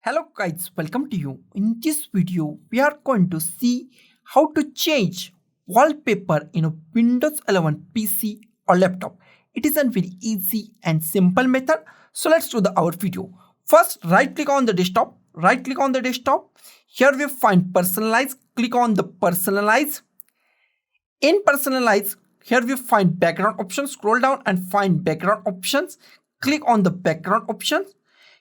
Hello guys, welcome to you. In this video, we are going to see how to change wallpaper in a Windows 11 PC or laptop. It is a very easy and simple method. So let's do our video. First, right click on the desktop. Here we find personalize. Click on the personalize. In personalize, here we find background options. Scroll down and find background options. Click on the background options.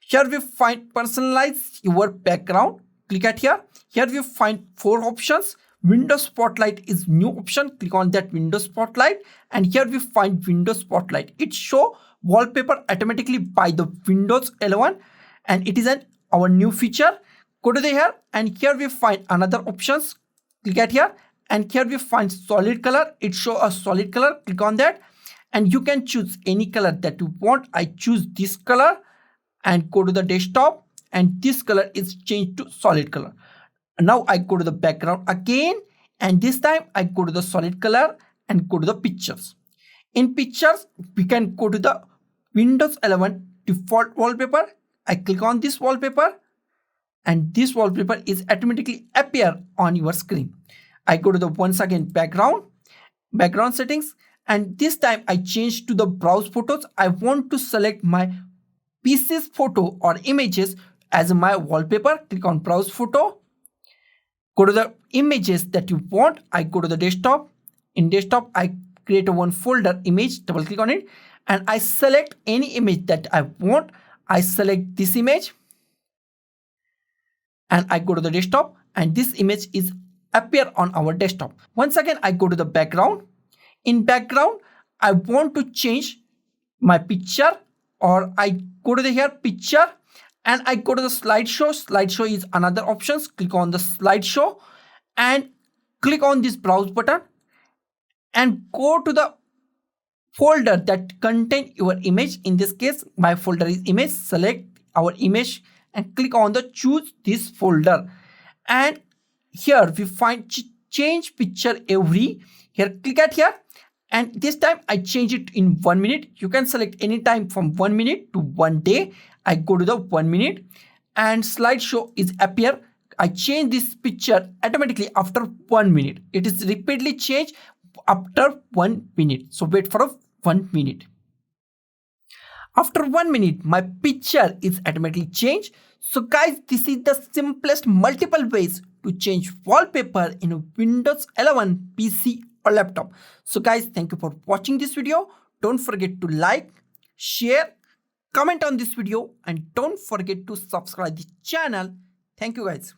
Here we find personalize your background. Click at here. Here we find 4 options. Windows Spotlight is new option. Click on that Windows Spotlight. And here we find Windows Spotlight. It show wallpaper automatically by the Windows 11. And it is our new feature. Go to here and here we find another options. Click at here. And here we find solid color. It show a solid color. Click on that. And you can choose any color that you want. I choose this color. And go to the desktop, and this color is changed to solid color. Now I go to the background again, and this time I go to the solid color and go to the pictures. In pictures, we can go to the Windows 11 default wallpaper. I click on this wallpaper, and this wallpaper is automatically appear on your screen. I go to the once again background settings, and this time I change to the browse photos. I want to select my PC's photo or images as my wallpaper. Click on browse photo. Go to the images that you want. I go to the desktop. In desktop, I create a one folder image. Double click on it. And I select any image that I want. I select this image. And I go to the desktop. And this image is appear on our desktop. Once again, I go to the background. In background, I want to change my picture, or I go to the here picture and I go to the slideshow. Slideshow is another options. Click on the slideshow and click on this browse button and go to the folder that contain your image. In this case, my folder is image. Select our image and click on the choose this folder. And here we find change picture every. Here click at here. And this time I change it in 1 minute. You can select any time from 1 minute to 1 day. I go to the 1 minute and slideshow is appear. I change this picture automatically after 1 minute. It is repeatedly changed after 1 minute. So wait for 1 minute. After 1 minute, my picture is automatically changed. So guys, this is the simplest multiple ways to change wallpaper in a Windows 11 PC or laptop. So guys, thank you for watching this video. Don't forget to like, share, comment on this video, and don't forget to subscribe the channel. Thank you guys.